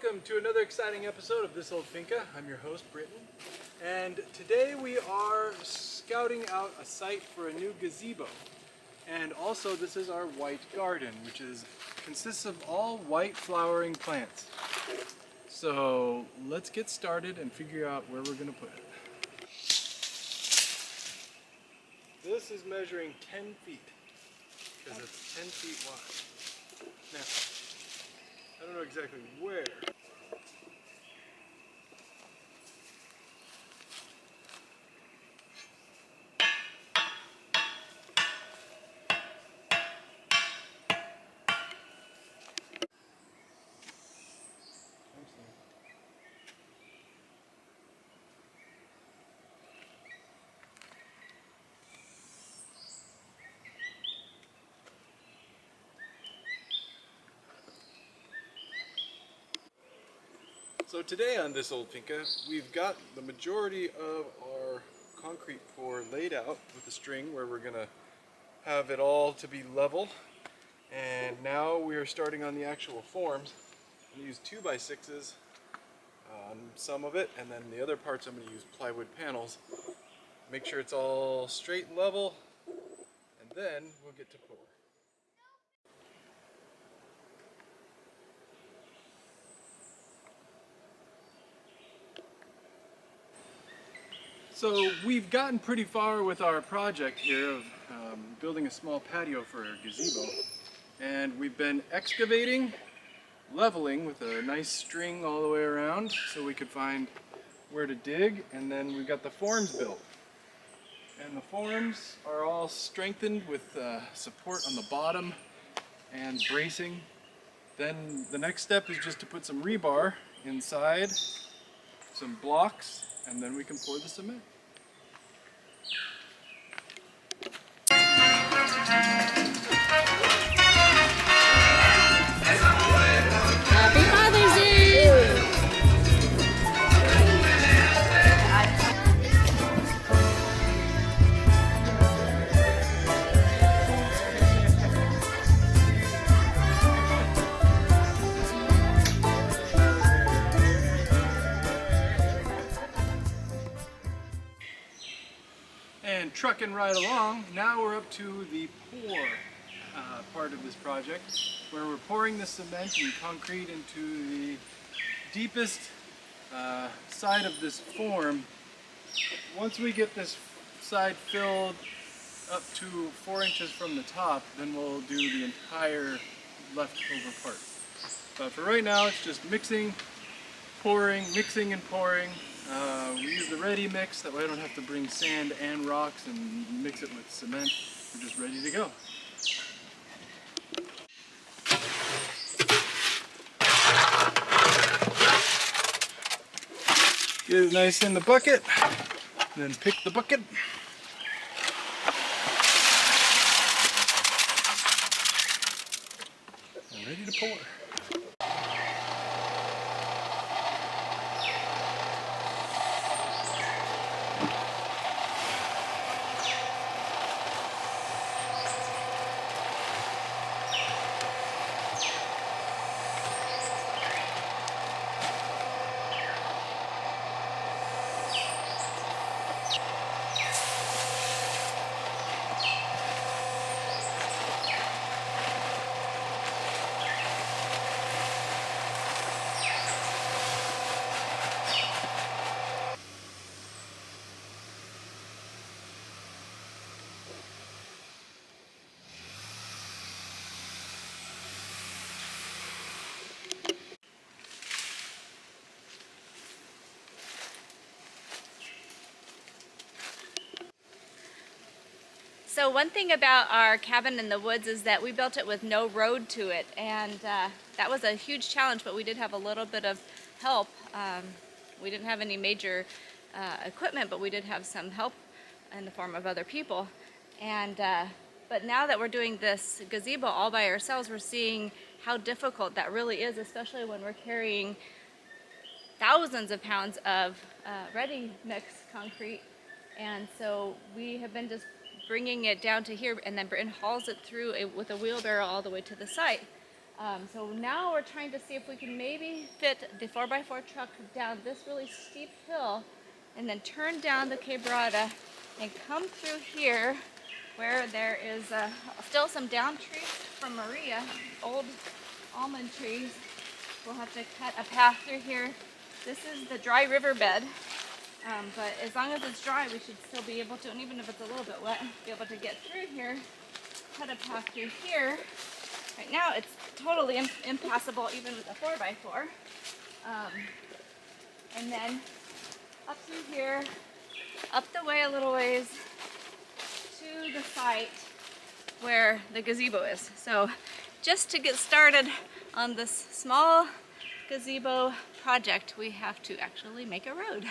welcome to another exciting episode of This Old Finca. I'm your host, Britton, and today we are scouting out a site for a new gazebo. And also this is our white garden, which consists of all white flowering plants. So let's get started and figure out where we're going to put it. This is measuring 10 feet, because it's 10 feet wide. Now, I don't know exactly where. So today on This Old Finca, we've got the majority of our concrete pour laid out with the string where we're going to have it all to be level. And now we are starting on the actual forms. I'm going to use 2x6s on some of it, and then the other parts I'm going to use plywood panels. Make sure it's all straight and level, and then we'll get to pour. So we've gotten pretty far with our project here of building a small patio for our gazebo, and we've been excavating, leveling with a nice string all the way around so we could find where to dig, and then we've got the forms built. And the forms are all strengthened with support on the bottom and bracing. Then the next step is just to put some rebar inside, some blocks, and then we can pour the cement. Happy Father's Day! And trucking right along, now we're up to the pour part of this project, where we're pouring the cement and concrete into the deepest side of this form. Once we get this side filled up to 4 inches from the top, then we'll do the entire leftover part. But for right now, it's just mixing, pouring, mixing and pouring. We use the ready mix, that way I don't have to bring sand and rocks and mix it with cement. We're just ready to go. Get it nice in the bucket, then pick the bucket. And ready to pour. So one thing about our cabin in the woods is that we built it with no road to it, and that was a huge challenge, but we did have a little bit of help. We didn't have any major equipment, but we did have some help in the form of other people. And but now that we're doing this gazebo all by ourselves, we're seeing how difficult that really is, especially when we're carrying thousands of pounds of ready mix concrete. And so we have been just bringing it down to here, and then Britton hauls it through with a wheelbarrow all the way to the site. So now we're trying to see if we can maybe fit the 4x4 truck down this really steep hill and then turn down the quebrada and come through here where there is still some down trees from Maria, old almond trees. We'll have to cut a path through here. This is the dry riverbed, but as long as it's dry, we should still be able to, and even if it's a little bit wet, be able to get through here, cut a path through here. Right now it's totally impassable even with a 4x4. And then up through here, up the way a little ways to the site where the gazebo is. So just to get started on this small gazebo project, we have to actually make a road.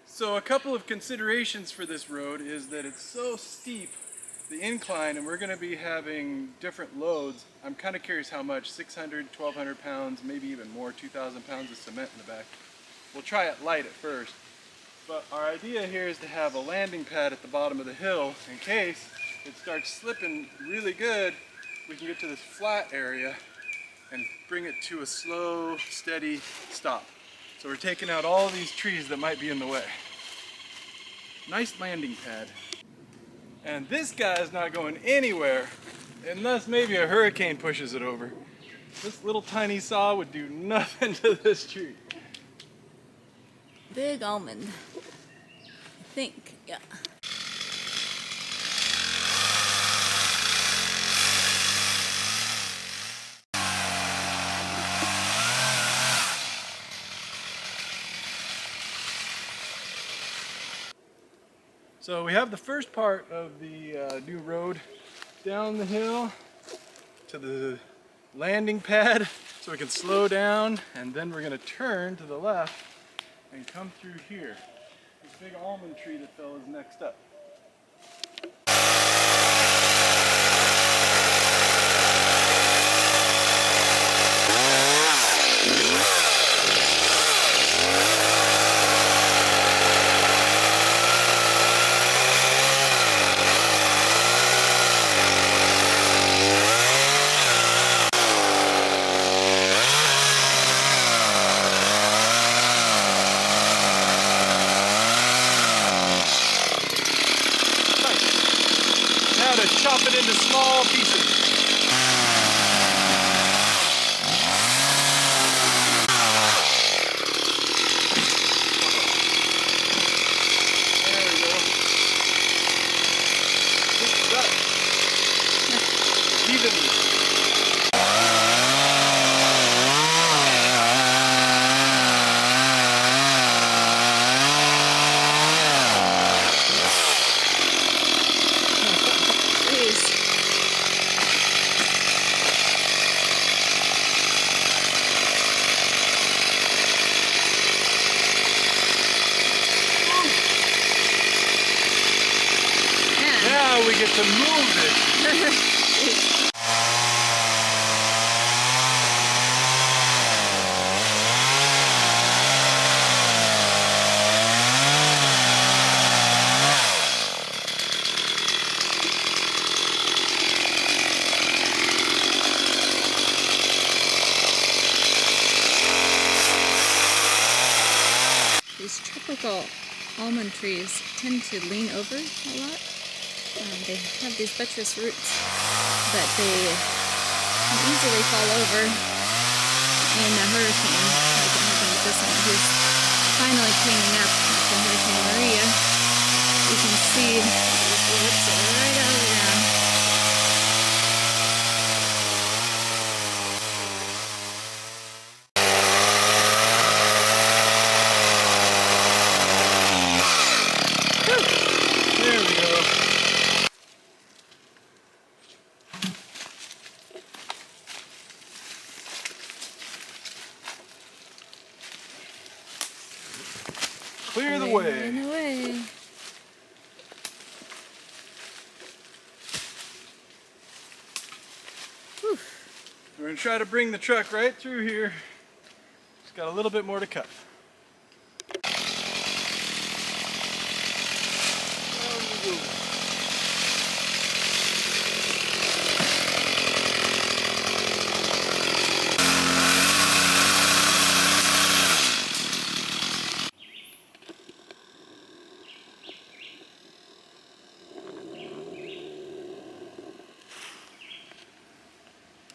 So a couple of considerations for this road is that it's so steep, the incline, and we're going to be having different loads. I'm kind of curious how much, 600, 1,200 pounds, maybe even more, 2,000 pounds of cement in the back. We'll try it light at first. But our idea here is to have a landing pad at the bottom of the hill in case it starts slipping really good. We can get to this flat area and bring it to a slow, steady stop. So we're taking out all these trees that might be in the way. Nice landing pad. And this guy is not going anywhere unless maybe a hurricane pushes it over. This little tiny saw would do nothing to this tree. Big almond, I think, yeah. So we have the first part of the new road down the hill to the landing pad so we can slow down, and then we're going to turn to the left and come through here. This big almond tree that fell is next up. Chop it into small pieces. There we go. Just about evenly. We get to move it. These tropical almond trees tend to lean over a lot. They have these buttress roots, but they can easily fall over in a hurricane, like it happened with this one, who's finally cleaning up after Hurricane Maria. You can see these roots right out of the ground. There we go. Clear the way. Clearing the way. We're gonna try to bring the truck right through here. Just got a little bit more to cut.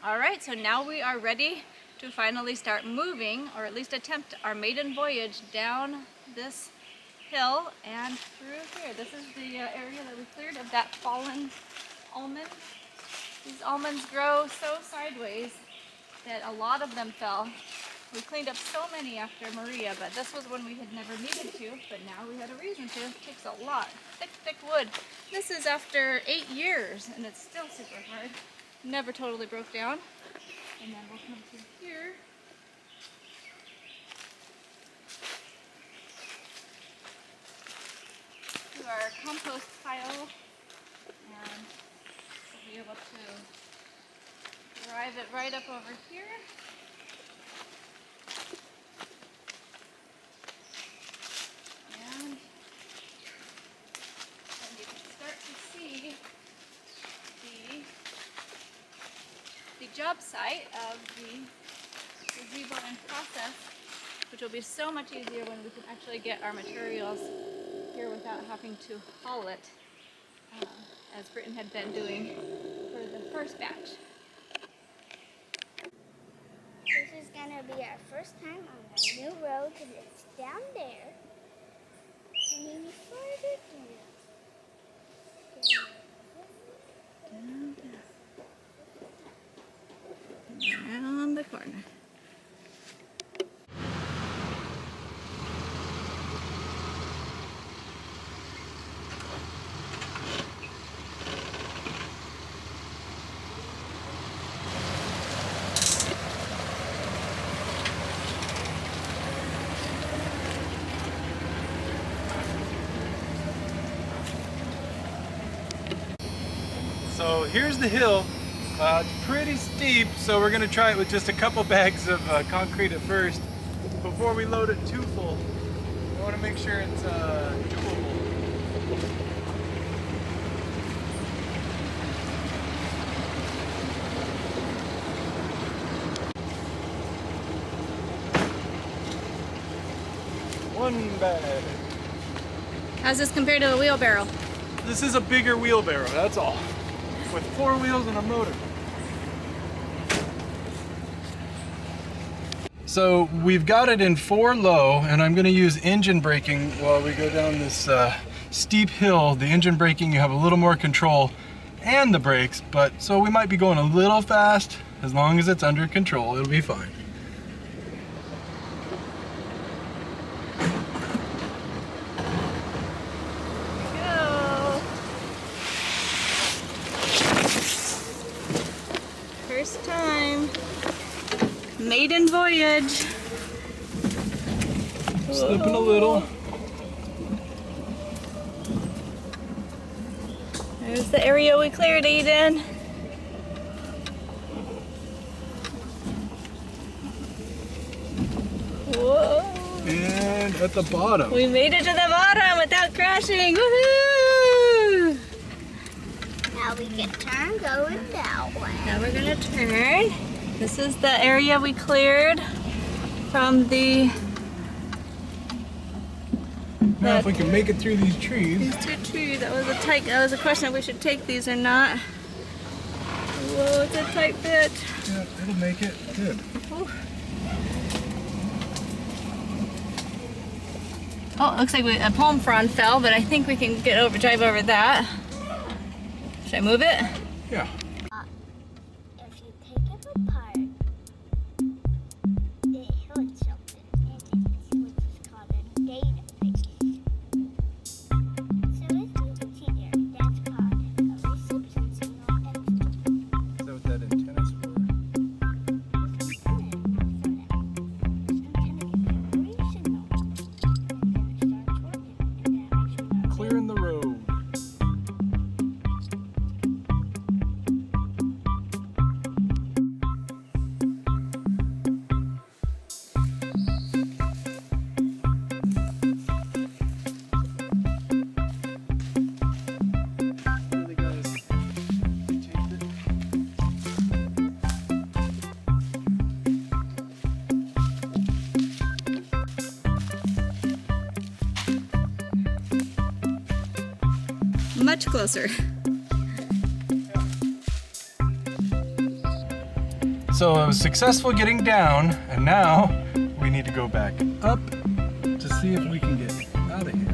All right, so now we are ready to finally start moving, or at least attempt our maiden voyage down this hill and through here. This is the area that we cleared of that fallen almond. These almonds grow so sideways that a lot of them fell. We cleaned up so many after Maria, but this was one we had never needed to, but now we had a reason to. It takes a lot. Thick, thick wood. This is after 8 years, and it's still super hard. Never totally broke down. And then we'll come through here. To our compost pile, and we'll be able to drive it right up over here. And you can start to see the job site of the gazebo in process, which will be so much easier when we can actually get our materials here without having to haul it, as Britton had been doing for the first batch. This is gonna be our first time on the new road because it's down there. And then further down. Around the corner. So here's the hill. It's pretty steep, so we're gonna try it with just a couple bags of concrete at first before we load it too full. I want to make sure it's doable. One bag. How's this compared to a wheelbarrow? This is a bigger wheelbarrow, that's all. With 4 wheels and a motor. So we've got it in 4 low, and I'm going to use engine braking while we go down this steep hill. The engine braking, you have a little more control, and the brakes, but so we might be going a little fast. As long as it's under control, it'll be fine. First time. Maiden voyage. Slipping a little. There's the area we cleared, Aiden. Whoa. And at the bottom. We made it to the bottom without crashing. Woohoo! Now we can turn going that way. Now we're gonna turn. This is the area we cleared from the... Now if we can make it through these trees. These 2 trees. That was a question if we should take these or not. Whoa, it's a tight fit. Yeah, it'll make it. Good. Oh, it looks like a palm frond fell, but I think we can drive over that. Should I move it? Yeah. If you take it apart, it holds something in it, which is called a database. So as you can see there, that's called a reception signal extra. Is that what that antenna's for? Clearing the road. much closer. So I was successful getting down, and now we need to go back up to see if we can get out of here.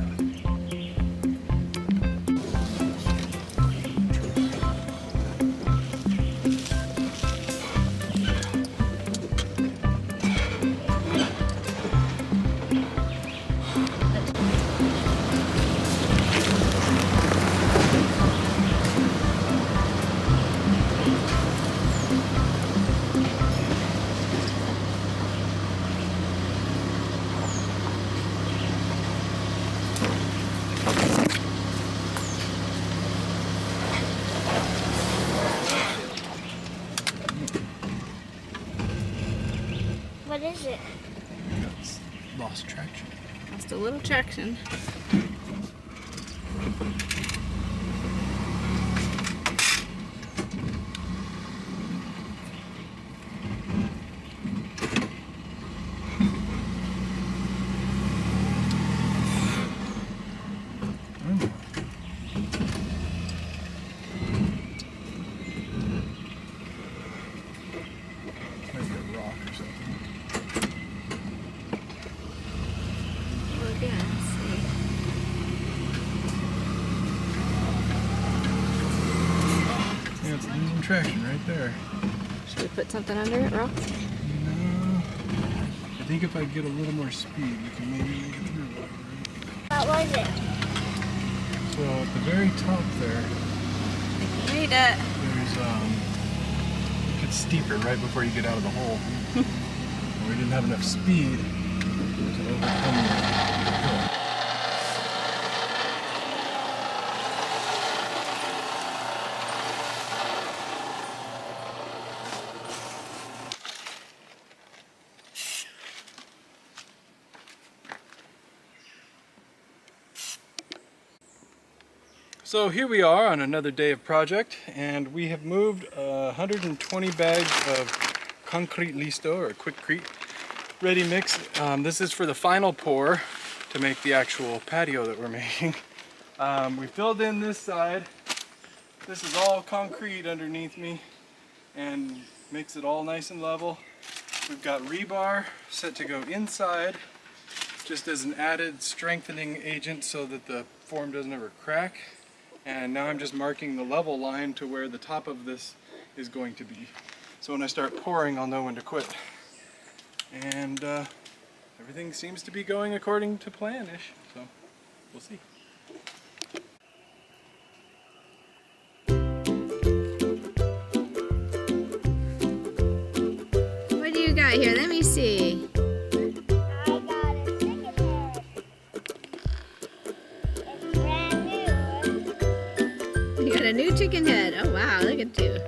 What is it? That's lost traction. Lost a little traction. Maybe a rock or something. Well, again, let's see. Yeah, it's losing traction right there. Should we put something under it, rocks? No. I think if I get a little more speed, we can maybe make it through that, right? What was it? So at the very top there, Made it. there's it gets steeper right before you get out of the hole. We didn't have enough speed to overcome the hill. So here we are on another day of project, and we have moved 120 bags of concrete listo, or quickcrete ready mix. This is for the final pour to make the actual patio that we're making. We filled in this side. This is all concrete underneath me and makes it all nice and level. We've got rebar set to go inside just as an added strengthening agent so that the form doesn't ever crack. And now I'm just marking the level line to where the top of this is going to be. So when I start pouring, I'll know when to quit. And everything seems to be going according to plan-ish, so we'll see. What do you got here? Let me see. I got a chicken head. It's brand new. You got a new chicken head. Oh wow, look at you.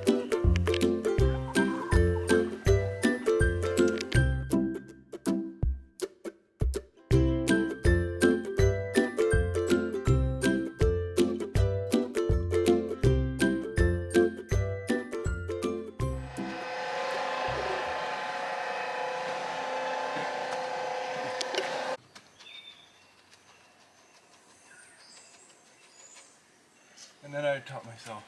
And then I taught myself.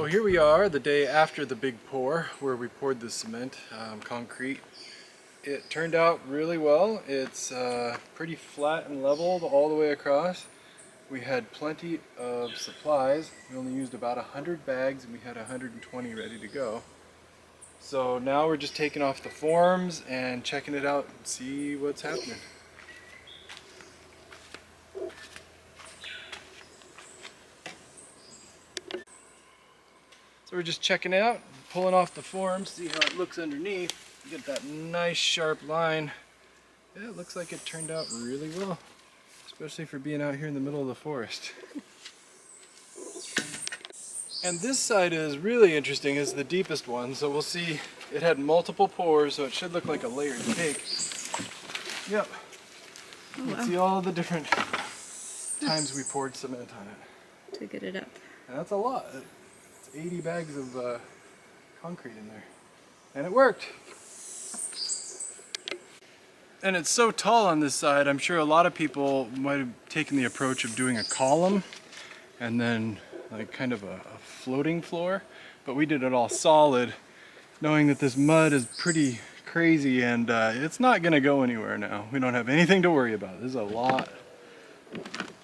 So here we are the day after the big pour where we poured the cement, concrete. It turned out really well. It's pretty flat and leveled all the way across. We had plenty of supplies. We only used about 100 bags and we had 120 ready to go. So now we're just taking off the forms and checking it out and see what's happening. So we're just checking it out, pulling off the forms, see how it looks underneath. Get that nice sharp line. Yeah, it looks like it turned out really well, especially for being out here in the middle of the forest. And this side is really interesting, it's the deepest one, so we'll see. It had multiple pours, so it should look like a layered cake. Yep. Oh, You can wow. see all the different times we poured cement on it. To get it up. And that's a lot. It's 80 bags of concrete in there. And it worked. And it's so tall on this side, I'm sure a lot of people might have taken the approach of doing a column and then like kind of a floating floor. But we did it all solid, knowing that this mud is pretty crazy and it's not gonna go anywhere now. We don't have anything to worry about. This is a lot.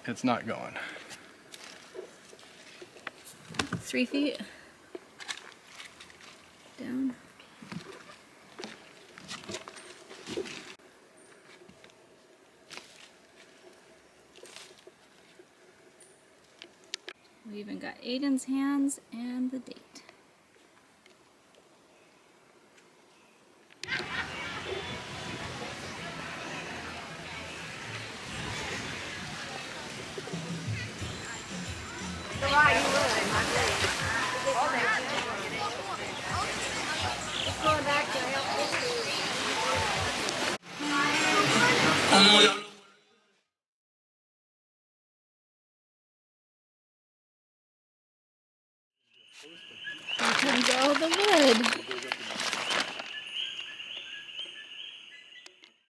It's not going. 3 feet down. We even got Aiden's hands and the date. Going back to help.